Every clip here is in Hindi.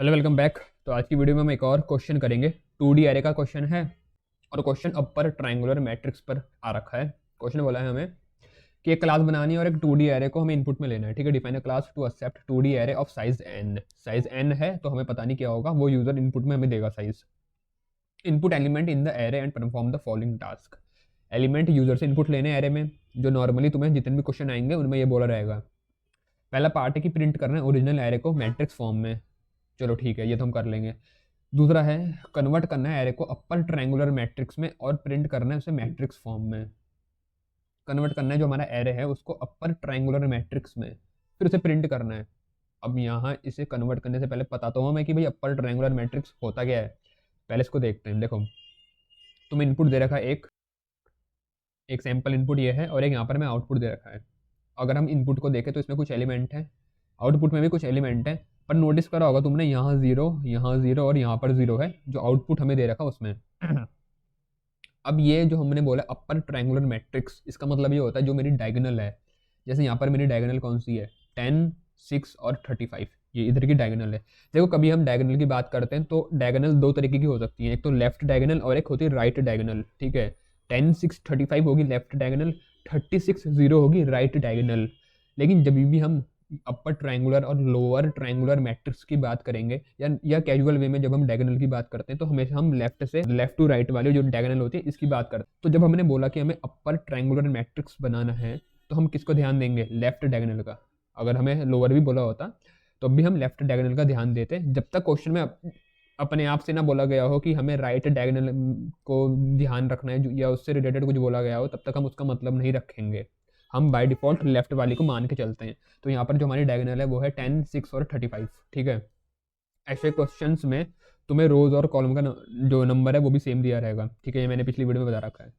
Hello, welcome back. तो आज की वीडियो में हम एक और क्वेश्चन करेंगे। 2D एरे का क्वेश्चन है और क्वेश्चन अपर ट्रायंगुलर मैट्रिक्स पर आ रखा है। क्वेश्चन बोला है हमें कि एक क्लास बनानी है और एक 2D एरे को हमें इनपुट में लेना है। ठीक है, define a class to accept 2D array of size n। Size n है तो हमें पता नहीं क्या होगा, वो यूजर इनपुट में हमें देगा size. Input element in the array and perform the following task. Element user से इनपुट लेने एरे में, जो नॉर्मली तुम्हें जितने भी क्वेश्चन आएंगे उनमें ये बोला रहेगा। पहला पार्ट है कि प्रिंट करना है ओरिजिनल एरे को मैट्रिक्स फॉर्म में। चलो ठीक है, ये तो हम कर लेंगे। दूसरा है कन्वर्ट करना है एरे को अपर ट्रायंगुलर मैट्रिक्स में और प्रिंट करना है उसे मैट्रिक्स फॉर्म में। कन्वर्ट करना है जो हमारा एरे है उसको अपर ट्रायंगुलर मैट्रिक्स में, फिर उसे प्रिंट करना है। अब यहाँ इसे कन्वर्ट करने से पहले पता तो हूँ मैं कि भाई अपर ट्रायंगुलर मैट्रिक्स होता क्या है। पहले इसको देखते हैं। देखो, तुम्हें इनपुट दे रखा है एक एक सैम्पल इनपुट ये है और एक यहाँ पर मैं आउटपुट दे रखा है। अगर हम इनपुट को देखें तो इसमें कुछ एलिमेंट है, आउटपुट में भी कुछ एलिमेंट है। पर नोटिस करा होगा तुमने, यहाँ जीरो और यहाँ पर जीरो है जो आउटपुट हमें दे रखा उसमें। अब ये जो हमने बोला अपर ट्रायंगुलर मैट्रिक्स, इसका मतलब ये होता है जो मेरी डायगोनल है। जैसे यहाँ पर मेरी डायगोनल कौन सी है, 10, 6 और 35, ये इधर की डायगोनल है। देखो, कभी हम डायगोनल की बात करते हैं तो डायगोनल दो तरीके की हो सकती है, एक तो लेफ्ट डायगोनल और एक होती है राइट डायगोनल। ठीक है, 10, 6, 35 होगी लेफ्ट डायगोनल, 36, 0 होगी राइट डायगोनल। लेकिन जब भी हम अपर ट्रायंगुलर और लोअर ट्रायंगुलर मैट्रिक्स की बात करेंगे या कैजुअल वे में जब हम डायगोनल की बात करते हैं तो हमेशा हम लेफ्ट टू राइट वाली जो डायगोनल होती है इसकी बात करते हैं। तो जब हमने बोला कि हमें अपर ट्रायंगुलर मैट्रिक्स बनाना है तो हम किसको ध्यान देंगे, लेफ्ट डायगोनल का। अगर हमें लोअर भी बोला होता तो भी हम लेफ्ट डायगोनल का ध्यान देते, जब तक क्वेश्चन में अपने आप से ना बोला गया हो कि हमें राइट डायगोनल को ध्यान रखना है या उससे रिलेटेड कुछ बोला गया हो, तब तक हम उसका मतलब नहीं रखेंगे। हम बाय डिफॉल्ट लेफ्ट वाली को मान के चलते हैं। तो यहाँ पर जो हमारी डायगोनल है वो है 10, 6 और 35। ठीक है, ऐसे क्वेश्चंस में तुम्हें रोज और कॉलम का जो नंबर है वो भी सेम दिया रहेगा। ठीक है, ये मैंने पिछली वीडियो में बता रखा है।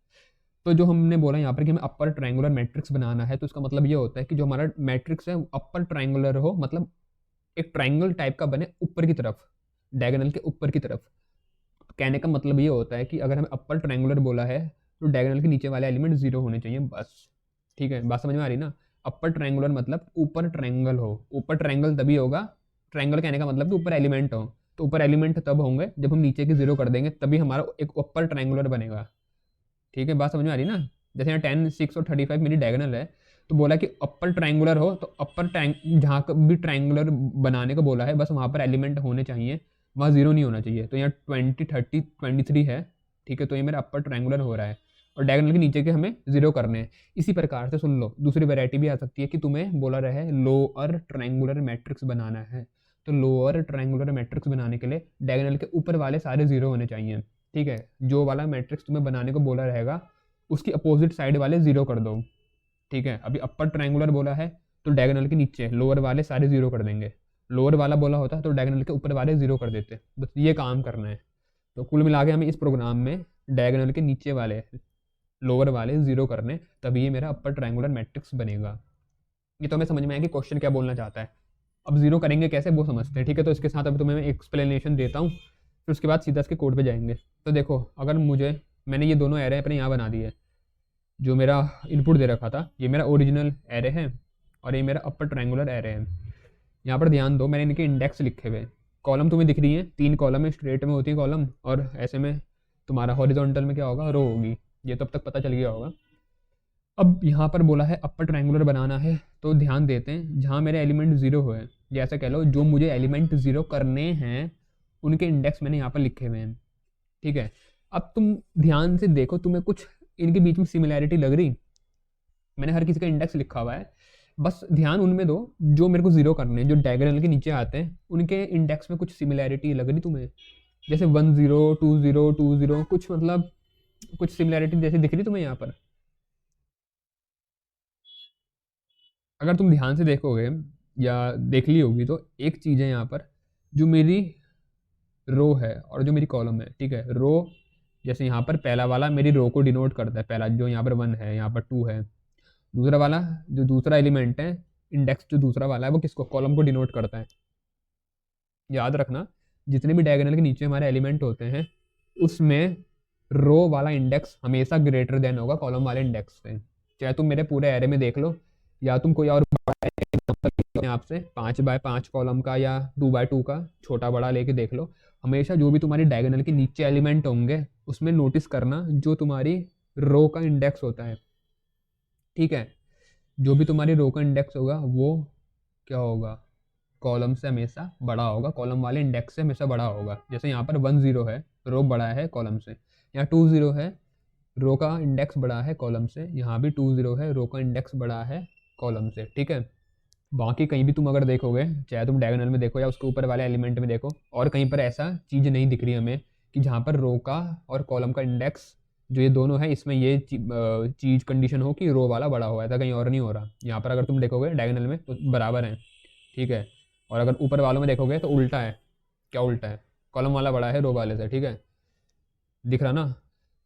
तो जो हमने बोला यहाँ पर कि हमें अपर ट्रायंगुलर मैट्रिक्स बनाना है, तो इसका मतलब ये होता है कि जो हमारा मैट्रिक्स है अपर ट्रायंगुलर हो, मतलब एक ट्रायंगल टाइप का बने ऊपर की तरफ, डायगोनल के ऊपर की तरफ। कहने का मतलब ये होता है कि अगर हमें अपर ट्रायंगुलर बोला है तो डायगोनल के नीचे वाले एलिमेंट जीरो होने चाहिए बस। ठीक है, बात समझ में आ रही ना। अपर ट्रायंगुलर मतलब ऊपर ट्रायंगल हो। ऊपर ट्रायंगल तभी होगा, ट्रायंगल कहने का मतलब कि ऊपर एलिमेंट हो। तो ऊपर एलिमेंट तब होंगे जब हम नीचे के जीरो कर देंगे, तभी हमारा एक अपर ट्रायंगुलर बनेगा। ठीक है, बात समझ में आ रही ना। जैसे यहाँ 10, 6 और 35 मेरी डायगोनल है, तो बोला कि अपर ट्रायंगुलर हो तो अपर जहाँ भी ट्रायंगुलर बनाने को बोला है बस वहाँ पर एलिमेंट होने चाहिए, वहाँ जीरो नहीं होना चाहिए। तो यहाँ 20, 30, 23 है। ठीक है, तो ये मेरा अपर ट्रायंगुलर हो रहा है और डायगोनल के नीचे के हमें जीरो करने हैं। इसी प्रकार से सुन लो, दूसरी वैरायटी भी आ सकती है कि तुम्हें बोला रहे लोअर ट्रायंगुलर मैट्रिक्स बनाना है, तो लोअर ट्रायंगुलर मैट्रिक्स बनाने के लिए डायगोनल के ऊपर वाले सारे जीरो होने चाहिए। ठीक है, जो वाला मैट्रिक्स तुम्हें बनाने को बोला रहेगा उसकी अपोजिट साइड वाले जीरो कर दो। ठीक है, अभी अपर ट्रायंगुलर बोला है तो डायगोनल के नीचे लोअर वाले सारे जीरो कर देंगे। लोअर वाला बोला होता तो डायगोनल के ऊपर वाले जीरो कर देते। बस ये काम करना है। तो कुल मिला के हमें इस प्रोग्राम में डायगोनल के नीचे वाले लोअर वाले जीरो करने, तभी ये मेरा अपर ट्रायंगुलर मैट्रिक्स बनेगा। ये तो हमें समझ में आया कि क्वेश्चन क्या बोलना चाहता है। अब जीरो करेंगे कैसे वो समझते हैं। ठीक है, तो इसके साथ अभी तुम्हें मैं एक्सप्लेनेशन देता हूँ, फिर उसके बाद सीधा इसके कोड पे जाएंगे। तो देखो, अगर मैंने ये दोनों एरे अपने यहाँ बना दिए। जो मेरा इनपुट दे रखा था ये मेरा ओरिजिनल एरे है और ये मेरा अपर ट्रायंगुलर एरे है। यहाँ पर ध्यान दो, मैंने इनके इंडेक्स लिखे हुए। कॉलम तुम्हें दिख रही है, 3 कॉलम है, स्ट्रेट में होती है कॉलम, और ऐसे में तुम्हारा हॉरिजॉन्टल में क्या होगा, रो होगी। ये तब तक पता चल गया होगा। अब यहाँ पर बोला है अपर ट्रायंगुलर बनाना है, तो ध्यान देते हैं जहाँ मेरे एलिमेंट जीरो हुए, जैसे कह लो जो मुझे एलिमेंट जीरो करने हैं उनके इंडेक्स मैंने यहाँ पर लिखे हुए हैं। ठीक है, अब तुम ध्यान से देखो, तुम्हें कुछ इनके बीच में सिमिलैरिटी लग रही। मैंने हर किसी का इंडेक्स लिखा हुआ है, बस ध्यान उनमें दो जो मेरे को जीरो करने हैं, जो डायगोनल के नीचे आते हैं उनके इंडेक्स में कुछ सिमिलैरिटी लग रही तुम्हें। जैसे 1, 0, 2, 0, 2, 0, कुछ मतलब कुछ सिमिलैरिटी जैसे दिख रही तुम्हें यहाँ पर। अगर तुम ध्यान से देखोगे या देख ली होगी तो एक चीज़ है यहाँ पर, जो मेरी रो है और जो मेरी कॉलम है। ठीक है, रो जैसे यहाँ पर पहला वाला मेरी रो को डिनोट करता है, पहला जो यहाँ पर 1 है, यहाँ पर 2 है। दूसरा वाला जो दूसरा एलिमेंट है, इंडेक्स जो दूसरा वाला है वो किसको, कॉलम को डिनोट करता है। याद रखना, जितने भी डायगोनल के नीचे हमारे एलिमेंट होते हैं उसमें रो वाला इंडेक्स हमेशा ग्रेटर देन होगा कॉलम वाले इंडेक्स से। चाहे तुम मेरे पूरे एरे में देख लो या तुम कोई और आपसे 5x5 कॉलम का या 2x2 का छोटा बड़ा लेके देख लो। हमेशा जो भी तुम्हारी डायगोनल के नीचे एलिमेंट होंगे उसमें नोटिस करना जो तुम्हारी रो का इंडेक्स होता है, ठीक है। जो भी तुम्हारी रो का इंडेक्स होगा वो क्या होगा, कॉलम से हमेशा बड़ा होगा, कॉलम वाले इंडेक्स से हमेशा बड़ा होगा। जैसे यहाँ पर 1 0 है, रो बड़ा है कॉलम से, यहाँ 2 0 है, रो का इंडेक्स बड़ा है कॉलम से, यहाँ भी 2 0 है, रो का इंडेक्स बड़ा है कॉलम से, ठीक है। बाकी कहीं भी तुम अगर देखोगे, चाहे तुम डायगोनल में देखो या उसके ऊपर वाले एलिमेंट में देखो, और कहीं पर ऐसा चीज़ नहीं दिख रही हमें कि जहाँ पर रो का और कॉलम का इंडेक्स जो ये दोनों है इसमें ये चीज़ कंडीशन हो कि रो वाला बड़ा हो, ऐसा कहीं और नहीं हो रहा। यहाँ पर अगर तुम देखोगे डायगोनल में तो बराबर है, ठीक है। और अगर ऊपर वालों में देखोगे तो उल्टा है। क्या उल्टा है, कॉलम वाला बड़ा है रो वाले से, ठीक है, दिख रहा ना।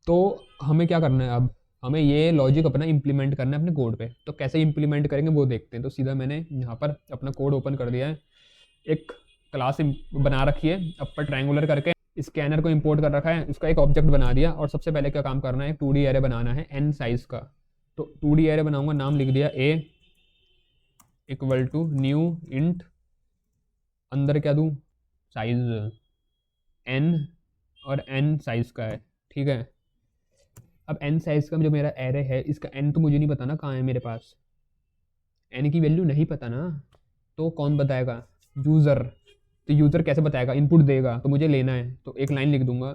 तो हमें क्या करना है, अब हमें ये लॉजिक अपना इंप्लीमेंट करना है अपने कोड पे। तो कैसे इंप्लीमेंट करेंगे वो देखते हैं। तो सीधा मैंने यहाँ पर अपना कोड ओपन कर दिया है, एक क्लास बना रखी है अपर ट्रायंगुलर करके, स्कैनर को इंपोर्ट कर रखा है, उसका एक ऑब्जेक्ट बना दिया। और सबसे पहले क्या काम करना है, 2D एरे बनाना है n साइज़ का। तो 2D एरे बनाऊंगा, नाम लिख दिया a equal to new int, अंदर क्या दूँ, साइज n, और n साइज़ का है, ठीक है। अब n साइज़ का जो मेरा एरे है इसका n तो मुझे नहीं पता ना कहाँ है मेरे पास, n की वैल्यू नहीं पता ना, तो कौन बताएगा, यूज़र। तो यूज़र कैसे बताएगा, इनपुट देगा तो मुझे लेना है। तो एक लाइन लिख दूंगा,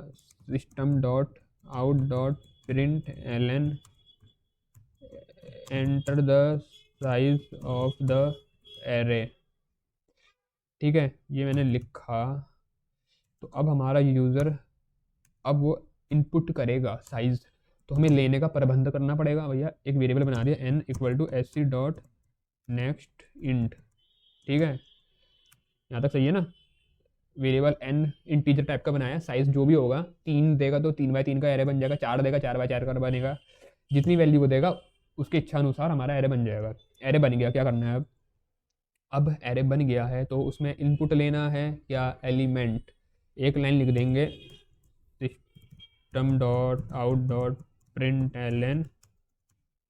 system dot out dot print ln enter the size of the array, ठीक है, ये मैंने लिखा। तो अब हमारा यूज़र, अब वो इनपुट करेगा साइज़, तो हमें लेने का प्रबंध करना पड़ेगा। भैया एक वेरिएबल बना दिया n equal to sc dot next int, ठीक है, यहाँ तक सही है ना। वेरिएबल n इंटीजर टाइप का बनाया, साइज़ जो भी होगा, 3 देगा तो 3x3 का एरे बन जाएगा, 4 देगा 4x4 का बनेगा, जितनी वैल्यू वो देगा उसके इच्छा अनुसार हमारा एरे बन जाएगा। एरे बन गया, क्या करना है अब एरे बन गया है तो उसमें इनपुट लेना है क्या, एलिमेंट। एक लाइन लिख देंगे, system dot out dot print ln,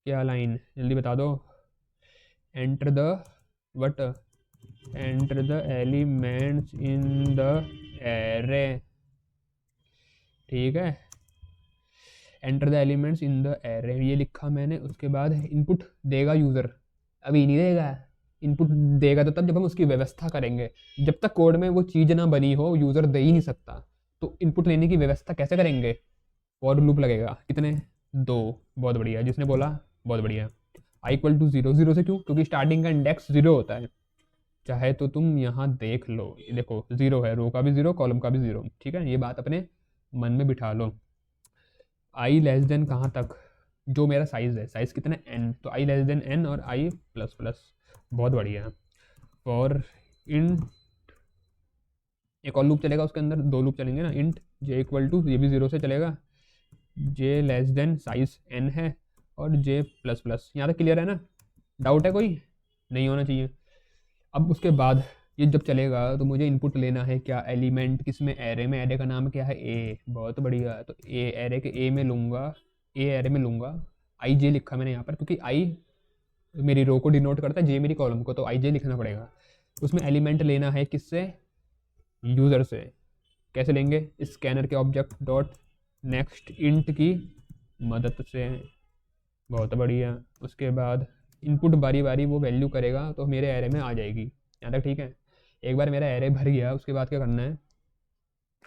क्या लाइन जल्दी बता दो, enter the what, enter the elements in the array, ठीक है, enter the elements in the array, ये लिखा मैंने। उसके बाद इनपुट देगा यूज़र, अभी नहीं देगा, इनपुट देगा तो तब जब हम उसकी व्यवस्था करेंगे, जब तक कोड में वो चीज़ ना बनी हो यूज़र दे ही नहीं सकता। तो इनपुट लेने की व्यवस्था कैसे करेंगे, फॉर लूप लगेगा, कितने 2, बहुत बढ़िया, जिसने बोला बहुत बढ़िया। i इक्वल टू 0, 0 से क्यों, क्योंकि स्टार्टिंग का इंडेक्स 0 होता है, चाहे तो तुम यहाँ देख लो, ये देखो 0 है, रो का भी 0 कॉलम का भी 0, ठीक है, ये बात अपने मन में बिठा लो। i लेस देन कहाँ तक, जो मेरा साइज़ है, साइज़ कितना है n, तो i लेस देन n और i प्लस प्लस, बहुत बढ़िया। फॉर इंट, एक और लूप चलेगा उसके अंदर, 2 लूप चलेंगे ना, इंट j इक्वल टू, ये भी 0 से चलेगा, j less than size n है और j प्लस प्लस। यहाँ तक क्लियर है ना, डाउट है कोई, नहीं होना चाहिए। अब उसके बाद ये जब चलेगा तो मुझे इनपुट लेना है क्या, एलिमेंट, किसमें, एरे में, एरे का नाम क्या है a, बहुत बढ़िया। तो a एरे के a में लूँगा, a एरे में लूँगा, आई जे लिखा मैंने यहाँ पर क्योंकि i मेरी रो को डिनोट करता है, j मेरी कॉलम को, तो आई जे लिखना पड़ेगा। उसमें एलिमेंट लेना है किससे, यूज़र से। कैसे लेंगे, स्कैनर के ऑब्जेक्ट डॉट नेक्स्ट इंट की मदद से, बहुत बढ़िया। उसके बाद इनपुट बारी बारी वो वैल्यू करेगा तो मेरे एरे में आ जाएगी, यहाँ तक ठीक है। एक बार मेरा एरे भर गया उसके बाद क्या करना है,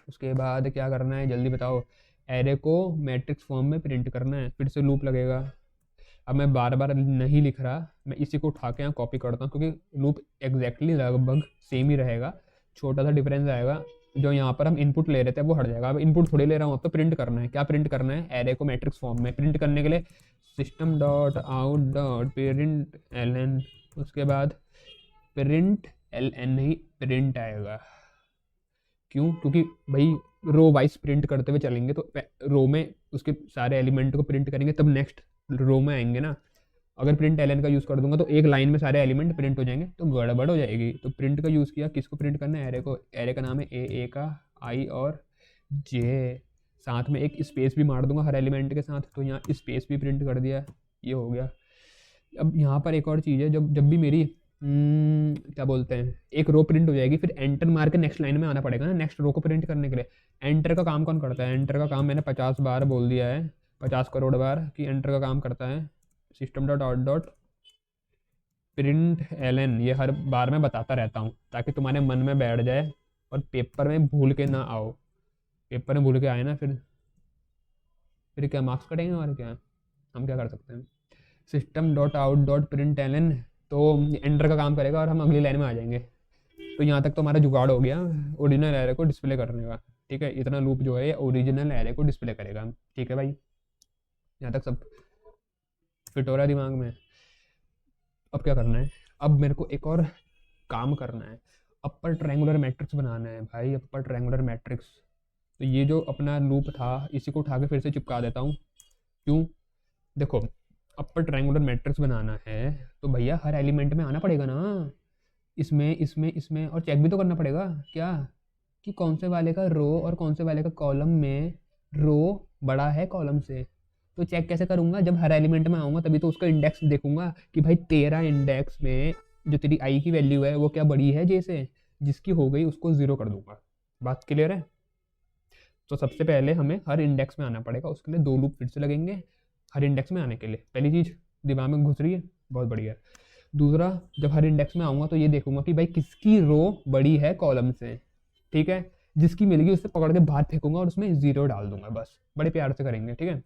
उसके बाद क्या करना है जल्दी बताओ, एरे को मैट्रिक्स फॉर्म में प्रिंट करना है, फिर से लूप लगेगा। अब मैं बार बार नहीं लिख रहा, मैं इसी को उठा के यहाँ कॉपी करता हूँ क्योंकि लूप एग्जैक्टली लगभग सेम ही रहेगा, छोटा सा डिफरेंस आएगा, जो यहाँ पर हम इनपुट ले रहे थे वो हट जाएगा। अब इनपुट थोड़ी ले रहा हूँ, अब तो प्रिंट करना है। क्या प्रिंट करना है, एरे को मैट्रिक्स फॉर्म में प्रिंट करने के लिए system dot out dot print ln, उसके बाद प्रिंट ln ही प्रिंट आएगा। क्यों, क्योंकि भाई रो वाइज प्रिंट करते हुए चलेंगे तो रो में उसके सारे एलिमेंट को प्रिंट करेंगे तब नेक्स्ट रो में आएंगे ना। अगर प्रिंट ln का यूज़ कर दूंगा तो एक लाइन में सारे एलिमेंट प्रिंट हो जाएंगे तो गड़बड़ हो जाएगी। तो प्रिंट का यूज़ किया, किसको प्रिंट करना है, एरे को। एरे का नाम है ए का आई और जे, साथ में एक स्पेस भी मार दूंगा हर एलिमेंट के साथ, तो यहाँ स्पेस भी प्रिंट कर दिया, ये हो गया। अब यहाँ पर एक और चीज़ है, जब भी मेरी क्या बोलते हैं, एक रो प्रिंट हो जाएगी, फिर एंटर मार के नेक्स्ट लाइन में आना पड़ेगा ना नेक्स्ट रो को प्रिंट करने के लिए। एंटर का काम कौन करता है? एंटर का काम मैंने 50 बार बोल दिया है, 50 करोड़ बार कि एंटर का काम करता है system dot out dot println. ये हर बार मैं बताता रहता हूँ ताकि तुम्हारे मन में बैठ जाए और पेपर में भूल के ना आओ। पेपर में भूल के आए ना फिर क्या मार्क्स कटेंगे और क्या, हम क्या कर सकते हैं। System dot out dot println तो एंटर का काम करेगा और हम अगली लाइन में आ जाएंगे। तो यहाँ तक तो हमारा जुगाड़ हो गया ओरिजिनल एरे को डिस्प्ले करने का। ठीक है, इतना लूप जो है ओरिजिनल एरे को डिस्प्ले करेगा। ठीक है भाई, यहाँ तक सब फिट हो रहा है दिमाग में। अब क्या करना है, अब मेरे को एक और काम करना है, अपर ट्रायंगुलर मैट्रिक्स बनाना है भाई, अपर ट्रायंगुलर मैट्रिक्स। तो ये जो अपना लूप था इसी को उठा के फिर से चिपका देता हूँ। क्यों? देखो, अपर ट्रायंगुलर मैट्रिक्स बनाना है तो भैया हर एलिमेंट में आना पड़ेगा ना, इसमें इसमें इसमें, और चेक भी तो करना पड़ेगा क्या कि कौन से वाले का रो और कौन से वाले का कॉलम में रो बड़ा है कॉलम से। तो चेक कैसे करूंगा? जब हर एलिमेंट में आऊँगा तभी तो उसका इंडेक्स देखूंगा कि भाई तेरा इंडेक्स में जो तेरी आई की वैल्यू है वो क्या बड़ी है जे से, जिसकी हो गई उसको 0 कर दूंगा। बात क्लियर है? तो सबसे पहले हमें हर इंडेक्स में आना पड़ेगा, उसके लिए 2 लूप फिर से लगेंगे हर इंडेक्स में आने के लिए। पहली चीज़ दिमाग में घुस रही है, बहुत बढ़िया। दूसरा, जब हर इंडेक्स में आऊँगा तो ये देखूंगा कि भाई किसकी रो बड़ी है कॉलम से। ठीक है, जिसकी मिलेगी उससे पकड़ के बाहर फेंकूंगा और उसमें 0 डाल दूंगा। बस बड़े प्यार से करेंगे। ठीक है,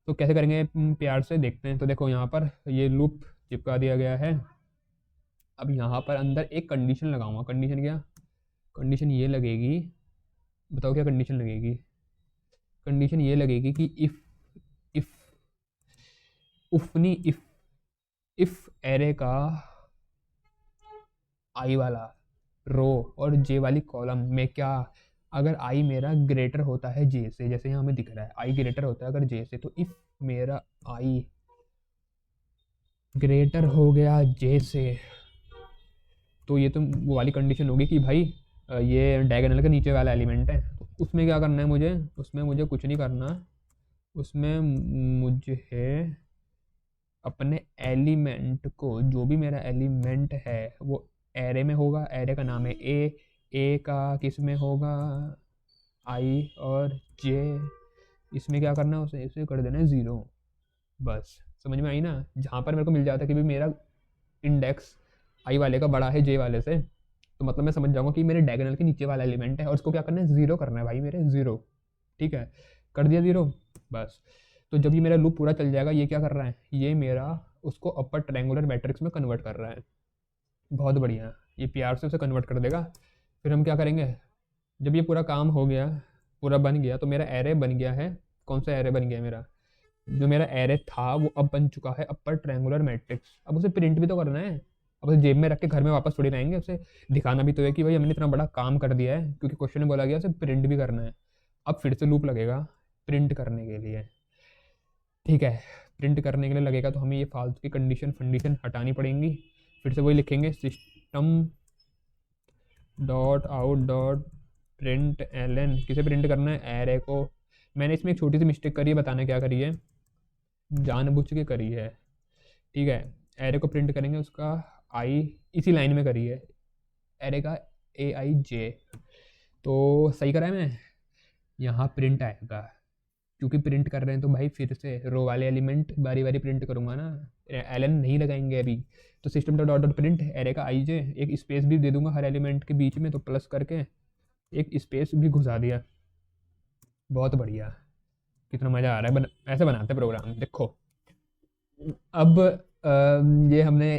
तो कैसे करेंगे प्यार से देखते हैं। तो देखो यहाँ पर ये लूप चिपका दिया गया है। अब यहाँ पर अंदर एक कंडीशन लगाऊंगा। कंडीशन क्या? कंडीशन ये लगेगी, बताओ क्या कंडीशन लगेगी? कंडीशन ये लगेगी कि इफ उफनी इफ एरे का आई वाला रो और जे वाली कॉलम में क्या, अगर आई मेरा ग्रेटर होता है जे से, जैसे यहाँ हमें दिख रहा है आई ग्रेटर होता है अगर जे से, तो इफ मेरा आई ग्रेटर हो गया जे से, तो ये तो वो वाली कंडीशन होगी कि भाई ये डायगोनल के नीचे वाला एलिमेंट है। तो उसमें क्या करना है मुझे? उसमें मुझे कुछ नहीं करना, उसमें मुझे अपने एलिमेंट को, जो भी मेरा एलिमेंट है वो एरे में होगा। एरे का नाम है ए का किस में होगा? आई और जे। इसमें क्या करना है? उसे इसे कर देना है 0। बस समझ में आई ना? जहाँ पर मेरे को मिल जाता है कि भाई मेरा इंडेक्स आई वाले का बड़ा है जे वाले से, तो मतलब मैं समझ जाऊंगा कि मेरे डायगोनल के नीचे वाला एलिमेंट है और उसको क्या करना है? 0 करना है भाई मेरे, 0। ठीक है, कर दिया 0। बस, तो जब ये मेरा लूप पूरा चल जाएगा, ये क्या कर रहा है? ये मेरा उसको अपर ट्रायंगुलर मैट्रिक्स में कन्वर्ट कर रहा है। बहुत बढ़िया, ये प्यार से उसे कन्वर्ट कर देगा। फिर हम क्या करेंगे? जब ये पूरा काम हो गया, पूरा बन गया, तो मेरा एरे बन गया है। कौन सा एरे बन गया मेरा? जो मेरा एरे था वो अब बन चुका है अपर ट्रायंगुलर मैट्रिक्स। अब उसे प्रिंट भी तो करना है। अब उसे जेब में रख के घर में वापस थोड़ी लाएंगे, उसे दिखाना भी तो है कि भाई हमने इतना बड़ा काम कर दिया है, क्योंकि क्वेश्चन में बोला गया उसे प्रिंट भी करना है। अब फिर से लूप लगेगा प्रिंट करने के लिए। ठीक है, प्रिंट करने के लिए लगेगा तो हमें ये फालतू की कंडीशन हटानी पड़ेंगी। फिर से वही लिखेंगे, system dot out dot println. किसे प्रिंट करना है? एरे को। मैंने इसमें एक छोटी सी मिस्टेक करी है, बताना क्या करी है, जानबूझ के करी है। ठीक है, एरे को प्रिंट करेंगे उसका आई, इसी लाइन में करी है, एरे का AIJ। तो सही करा है मैं? यहाँ प्रिंट आएगा, क्योंकि प्रिंट कर रहे हैं तो भाई फिर से रो वाले एलिमेंट बारी बारी प्रिंट करूंगा ना, एलन नहीं लगाएंगे अभी। तो system dot dot print array का IJ, एक स्पेस भी दे दूंगा हर एलिमेंट के बीच में, तो प्लस करके एक स्पेस भी घुसा दिया। बहुत बढ़िया, कितना मज़ा आ रहा है। ऐसे बनाते प्रोग्राम। देखो अब ये हमने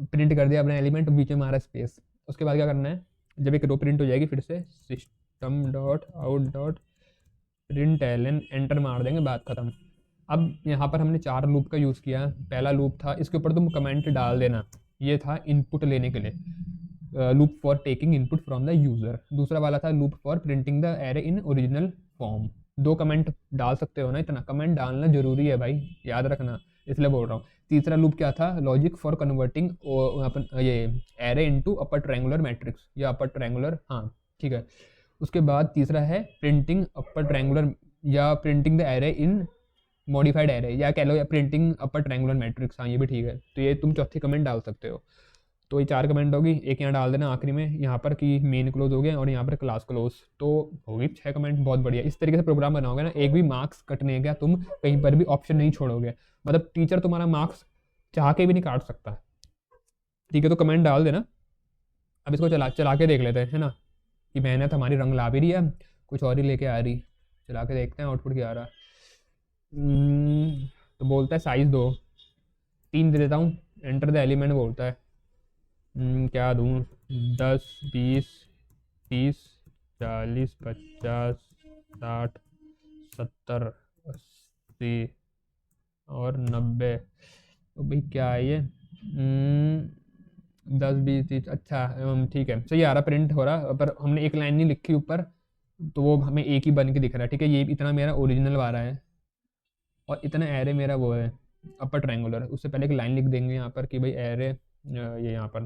प्रिंट कर दिया अपना एलिमेंट, बीच में हमारा स्पेस। उसके बाद क्या करना है? जब एक रो प्रिंट हो जाएगी, फिर से system dot out dot println, enter मार देंगे, बात खत्म। अब यहाँ पर हमने 4 लूप का यूज़ किया। पहला लूप था, इसके ऊपर तुम कमेंट डाल देना, ये था इनपुट लेने के लिए, loop for taking input from the user. दूसरा वाला था loop for printing the array in original form. 2 comment डाल सकते हो ना, इतना कमेंट डालना जरूरी है भाई, याद रखना, इसलिए बोल रहा हूँ। तीसरा लूप क्या था? लॉजिक फॉर कन्वर्टिंग ये एरे इनटू अपर ट्रायंगुलर मैट्रिक्स या अपर ट्रायंगुलर, हाँ ठीक है। उसके बाद तीसरा है प्रिंटिंग अपर ट्रायंगुलर या printing the array in modified array, या कह लो या प्रिंटिंग अपर ट्रायंगुलर मैट्रिक्स, हाँ ये भी ठीक है। तो ये तुम चौथी कमेंट डाल सकते हो। तो ये 4 कमेंट होगी, एक यहाँ डाल देना आखिरी में यहाँ पर कि मेन क्लोज हो गया और यहाँ पर क्लास क्लोज, तो होगी 6 कमेंट। बहुत बढ़िया। इस तरीके से प्रोग्राम बनाओगे ना, एक भी मार्क्स कटने का तुम कहीं पर भी ऑप्शन नहीं छोड़ोगे, मतलब टीचर तुम्हारा मार्क्स चाह के भी नहीं काट सकता। ठीक है, तो कमेंट डाल देना। अब इसको चला के देख लेते हैं, है ना, कि मेहनत हमारी रंग ला भी रही है, कुछ और ही लेके आ रही। चला के देखते हैं आउटपुट क्या आ रहा। तो बोलता है साइज दो, 3 दे देता हूँ। एंटर द एलिमेंट बोलता है। क्या दूँ, 10 20 30 40 50 60 70 80 और 90। तो भाई क्या है ये, 10 20 30, अच्छा ठीक है, सही आ रहा, प्रिंट हो रहा, पर हमने एक लाइन नहीं लिखी ऊपर, तो वो हमें एक ही बन के दिख रहा है। ठीक है, ये इतना मेरा ओरिजिनल वाला है और इतना एरे मेरा वो है अपर ट्रायंगुलर। उससे पहले एक लाइन लिख देंगे यहाँ पर कि भाई एरे ये यहाँ पर,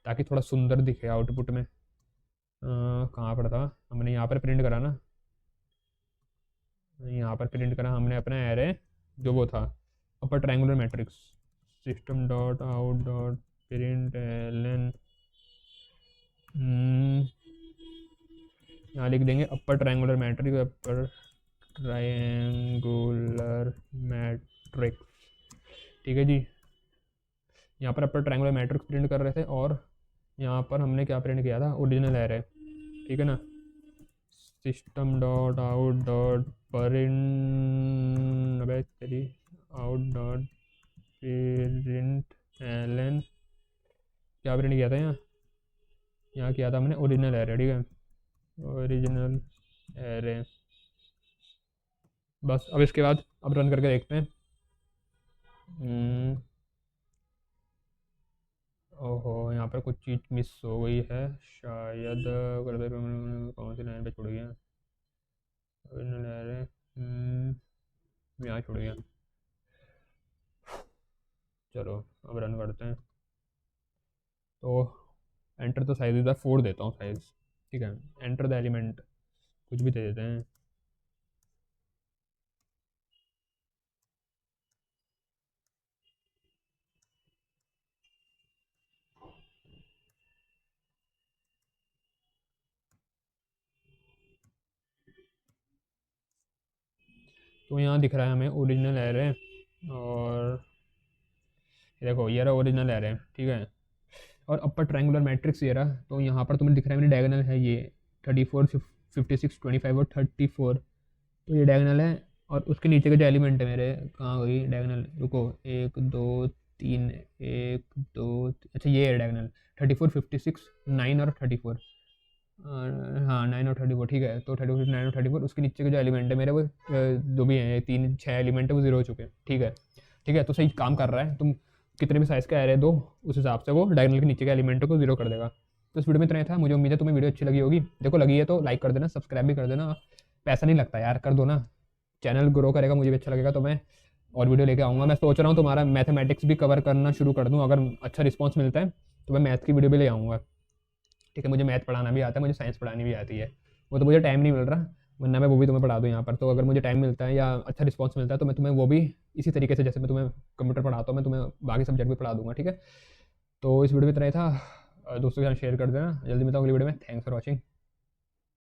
ताकि थोड़ा सुंदर दिखे आउटपुट में। कहाँ पर था, हमने यहाँ पर प्रिंट करा ना, यहाँ पर प्रिंट करा हमने अपना एरे, जो वो था upper triangular matrix. System dot out dot println, यहाँ लिख देंगे upper triangular matrix, upper triangular matrix. ठीक है जी, यहाँ पर अपर ट्रायंगुलर मैट्रिक्स प्रिंट कर रहे थे और यहाँ पर हमने क्या प्रिंट किया था, ओरिजिनल एरे। ठीक है ना, system dot out dot print, अबे चलिए, आउट डॉट प्रिंट एलन, क्या प्रिंट किया था यहाँ किया था हमने ओरिजिनल एरे। ठीक है, ओरिजिनल एरे। बस अब इसके बाद अब रन करके देखते हैं। ओहो, यहाँ पर कुछ चीज़ मिस हो गई है शायद, कौन सी लाइन पे छुड़ गया, ओरिजिनल एरे यहाँ छुड़ गया। चलो अब रन करते हैं। तो एंटर तो साइज इधर 4 देता हूँ साइज। ठीक है, एंटर द एलिमेंट कुछ भी दे देते हैं। तो यहाँ दिख रहा है हमें ओरिजिनल एरे, और देखो ये रहा ओरिजिनल एरे। ठीक है, और अपर ट्रायंगुलर मैट्रिक्स ये रहा। तो यहाँ पर तुम्हें दिख रहा है मेरे डायगोनल है ये 34 56 25 और 34, तो ये डायगोनल है। और उसके नीचे के जो एलिमेंट है मेरे, कहाँ गई डायगोनल, रुको, 1 2 3 1 2, अच्छा ये है डायगोनल 34 56 9 और 34। हाँ 9 और 34। ठीक है, तो 34 9 और 34, उसके नीचे के जो एलिमेंट है मेरे वो जो भी हैं 3 6 एलिमेंट है वो 0 हो चुके हैं। ठीक है, ठीक है, तो सही काम कर रहा है। तुम कितने भी साइज़ का एरे दो, उस हिसाब से वो डायगोनल के नीचे के एलिमेंट को 0 कर देगा। तो इस वीडियो में इतना ही था। मुझे उम्मीद है तुम्हें वीडियो अच्छी लगी होगी। देखो लगी है तो लाइक कर देना, सब्सक्राइब भी कर देना, पैसा नहीं लगता यार, कर दो ना, चैनल ग्रो करेगा, मुझे भी अच्छा लगेगा। तो मैं और वीडियो लेके आऊँगा। मैं सोच रहा हूँ तुम्हारा मैथमेटिक्स भी कवर करना शुरू कर दूँ, अगर अच्छा रिस्पॉन्स मिलता है तो मैं मैथ की वीडियो भी ले आऊँगा। ठीक है, मुझे मैथ पढ़ाना भी आता है, मुझे साइंस पढ़ानी भी आती है, वो तो मुझे टाइम नहीं मिल रहा, वरना मैं वो भी तुम्हें पढ़ा दूँ यहाँ पर। तो अगर मुझे टाइम मिलता है या अच्छा रिस्पॉन्स मिलता है तो मैं तुम्हें वो भी इसी तरीके से, जैसे मैं तुम्हें कंप्यूटर पढ़ाता हूँ, मैं तुम्हें बाकी सब्जेक्ट भी पढ़ा दूँगा। ठीक है, तो इस वीडियो में इतना ही था। दोस्तों के साथ शेयर कर देना। जल्दी मिलता हूँ अगली वीडियो में। Thanks for watching.